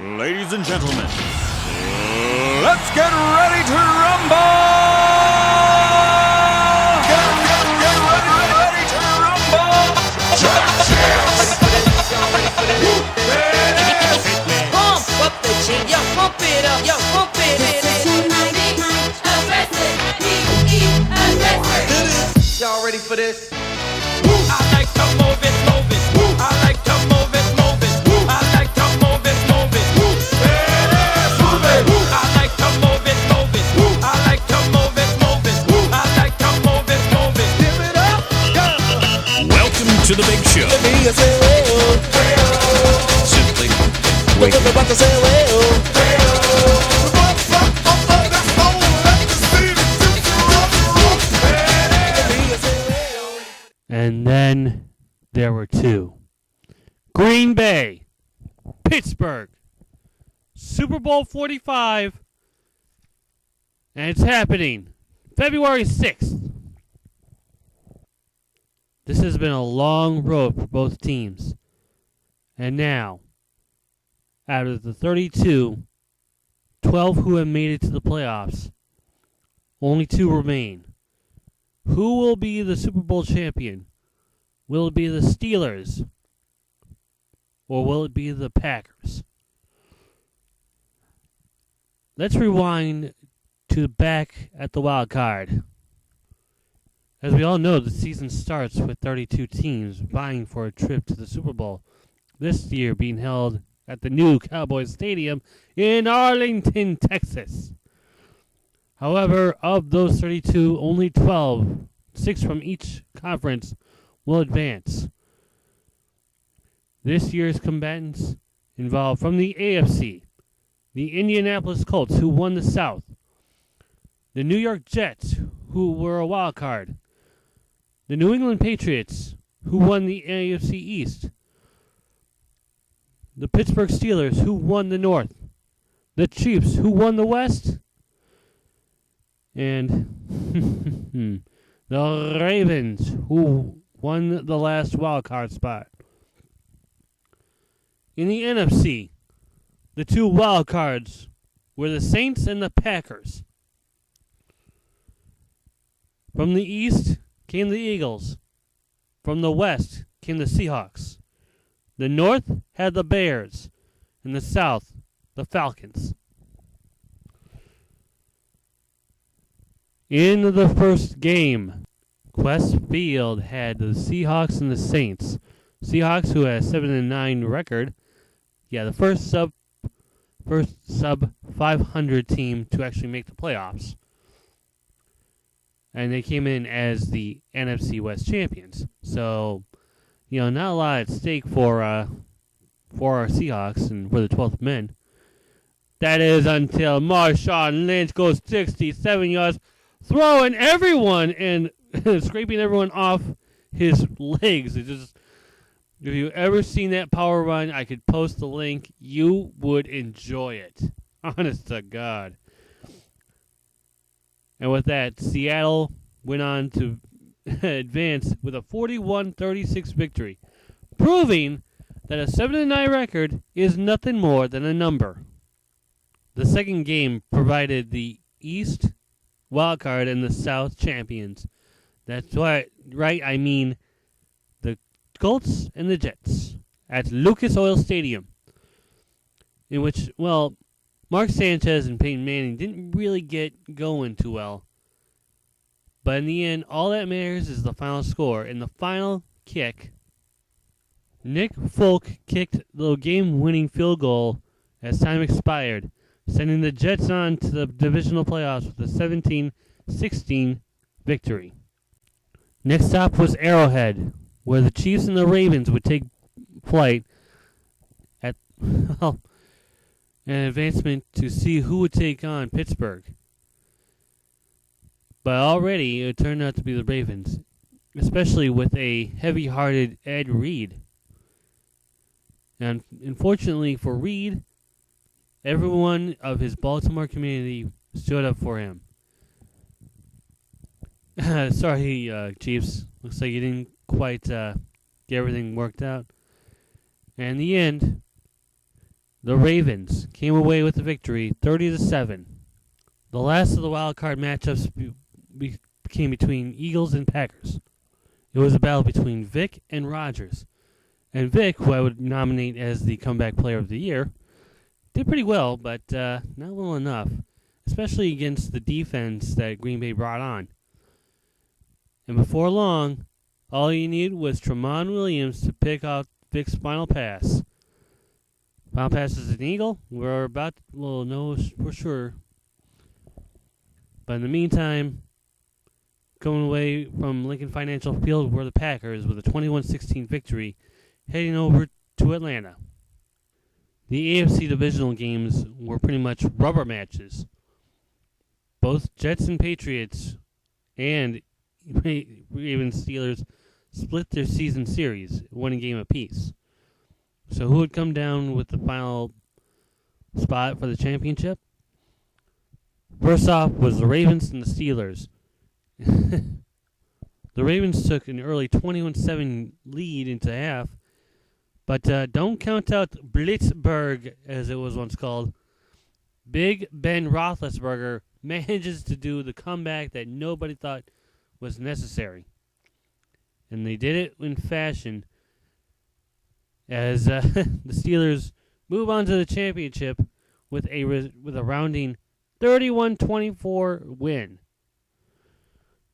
Ladies and gentlemen, let's get ready to rumble! Get ready to rumble! Pump up the jig, yo, pump it up, yo, pump it aggressive. Y'all ready for this? I like to move it. I like to move it. I like to move it. I like to move it. I like to move it. I like to move it. Give it up. Welcome to the big show. Simply wait. And then there were two. Green Bay, Pittsburgh, Super Bowl 45, and it's happening February 6th. This has been a long road for both teams. And now, out of the 32, 12 who have made it to the playoffs, only 2 remain. Who will be the Super Bowl champion? Will it be the Steelers? Or will it be the Packers? Let's rewind to back at the wild card. As we all know, the season starts with 32 teams vying for a trip to the Super Bowl. This year being held at the new Cowboys Stadium in Arlington, Texas. However, of those 32, only 12, 6 from each conference, will advance. This year's combatants involve from the AFC, the Indianapolis Colts, who won the South, the New York Jets, who were a wild card, the New England Patriots, who won the AFC East, the Pittsburgh Steelers, who won the North, the Chiefs, who won the West, and the Ravens, who won the last wild card spot. In the NFC, the 2 wild cards were the Saints and the Packers. From the East came the Eagles. From the West came the Seahawks. The North had the Bears, and the South, the Falcons. In the first game, Qwest Field had the Seahawks and the Saints. Seahawks, who had a 7-9 record, the first sub 500 team to actually make the playoffs, and they came in as the NFC West champions. So, not a lot at stake for our Seahawks and for the 12th men. That is until Marshawn Lynch goes 67 yards. Throwing everyone and scraping everyone off his legs. It just, if you ever seen that power run, I could post the link. You would enjoy it. Honest to God. And with that, Seattle went on to advance with a 41-36 victory, proving that a 7-9 record is nothing more than a number. The second game provided the East wildcard and the South champions. That's right. I mean the Colts and the Jets at Lucas Oil Stadium, in which, Mark Sanchez and Peyton Manning didn't really get going too well. But in the end, all that matters is the final score. In the final kick, Nick Folk kicked the game-winning field goal as time expired, sending the Jets on to the divisional playoffs with a 17-16 victory. Next stop was Arrowhead, where the Chiefs and the Ravens would take flight at an advancement to see who would take on Pittsburgh. But already it turned out to be the Ravens, especially with a heavy-hearted Ed Reed. And unfortunately for Reed, everyone of his Baltimore community stood up for him. Sorry, Chiefs. Looks like you didn't quite get everything worked out. And in the end, The Ravens came away with the victory, 30-7. The last of the wild card matchups became between Eagles and Packers. It was a battle between Vic and Rodgers. And Vic, who I would nominate as the comeback player of the year, did pretty well, but not well enough, especially against the defense that Green Bay brought on. And before long, all you needed was Tramon Williams to pick out Vic's final pass. Final pass is an Eagle. We'll know for sure. But in the meantime, going away from Lincoln Financial Field were the Packers with a 21-16 victory, heading over to Atlanta. The AFC divisional games were pretty much rubber matches. Both Jets and Patriots and Ravens Steelers split their season series, one game apiece. So who would come down with the final spot for the championship? First off was the Ravens and the Steelers. The Ravens took an early 21-7 lead into half, but don't count out Blitzburg, as it was once called. Big Ben Roethlisberger manages to do the comeback that nobody thought was necessary. And they did it in fashion as the Steelers move on to the championship with a rounding 31-24 win.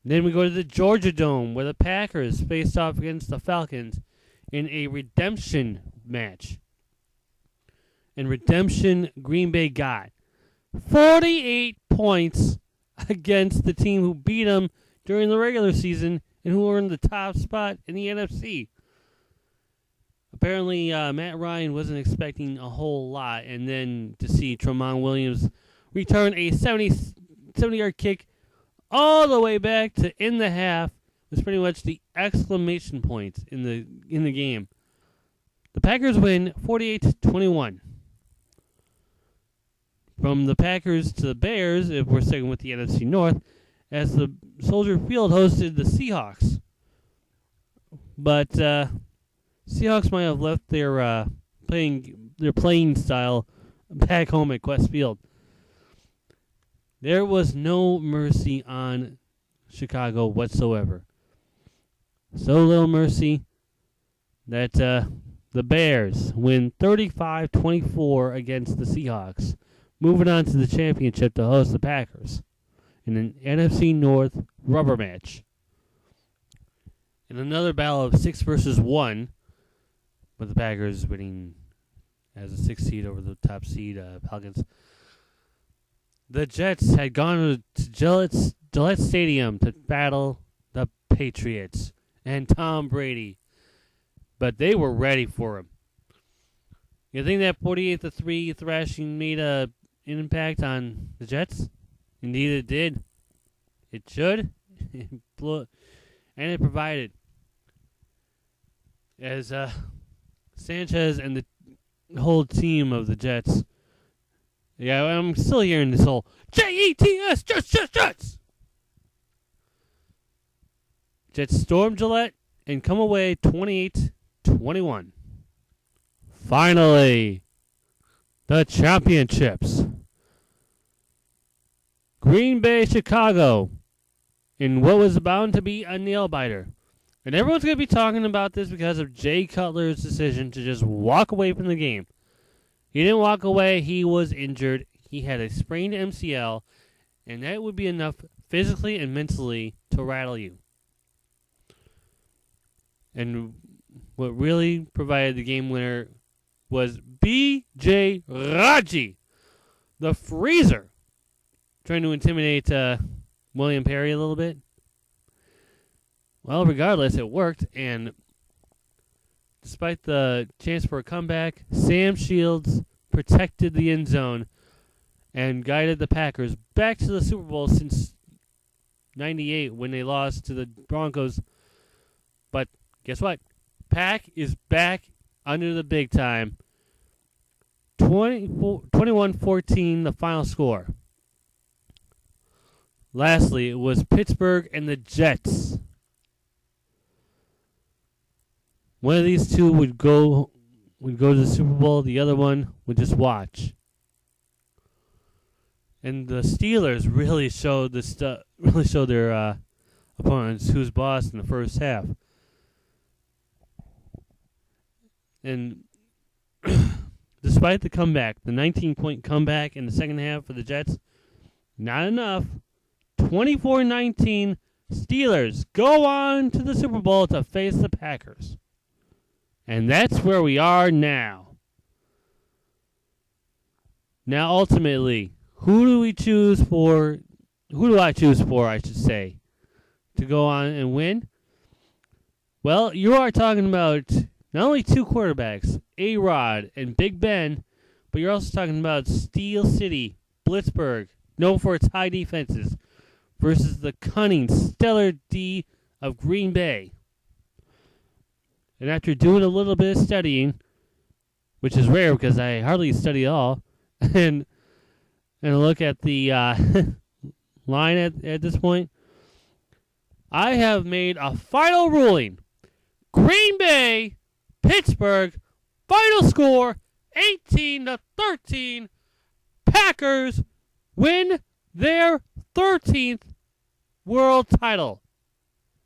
Then we go to the Georgia Dome, where the Packers faced off against the Falcons in a redemption match. And redemption Green Bay got 48 points against the team who beat them during the regular season and who were in the top spot in the NFC. Apparently, Matt Ryan wasn't expecting a whole lot, and then to see Tramon Williams return a 70-yard kick all the way back to in the half was pretty much the exclamation point in the game. The Packers win 48-21. From the Packers to the Bears, if we're sticking with the NFC North, as the Soldier Field hosted the Seahawks. But Seahawks might have left their playing style back home at Qwest Field. There was no mercy on Chicago whatsoever. So little mercy that the Bears win 35-24 against the Seahawks, moving on to the championship to host the Packers in an NFC North rubber match. In another battle of 6 versus 1, with the Packers winning as a 6th seed over the top seed Falcons. The Jets had gone to Gillette Stadium to battle the Patriots and Tom Brady, but they were ready for him. You think that 48-3 thrashing made an impact on the Jets? Indeed it did. It should. And it provided. As Sanchez and the whole team of the Jets. Yeah, I'm still hearing this whole Jets, Jets. Jets storm Gillette and come away 28-21. Finally, the championships. Green Bay, Chicago, in what was bound to be a nail-biter. And everyone's going to be talking about this because of Jay Cutler's decision to just walk away from the game. He didn't walk away. He was injured. He had a sprained MCL, and that would be enough physically and mentally to rattle you. And what really provided the game winner was B.J. Raji, the freezer, trying to intimidate William Perry a little bit. Well, regardless, it worked, and despite the chance for a comeback, Sam Shields protected the end zone and guided the Packers back to the Super Bowl since '98 when they lost to the Broncos. But guess what? Pack is back under the big time. 21-14, the final score. Lastly, it was Pittsburgh and the Jets. One of these two would go would go to the Super Bowl. The other one would just watch. And the Steelers really showed their opponents who's boss in the first half. And despite the comeback, the 19-point comeback in the second half for the Jets, not enough. 24-19, Steelers go on to the Super Bowl to face the Packers. And that's where we are now. Now, ultimately, who do I choose for, I should say, to go on and win? Well, you are talking about not only two quarterbacks, A-Rod and Big Ben, but you're also talking about Steel City, Pittsburgh, known for its high defenses, versus the cunning, stellar D of Green Bay. And after doing a little bit of studying, which is rare because I hardly study at all, and look at the line at this point, I have made a final ruling. Green Bay, Pittsburgh, final score 18-13. Packers win their 13th world title.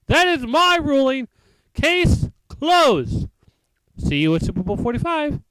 That is my ruling. Case closed. See you at Super Bowl 45.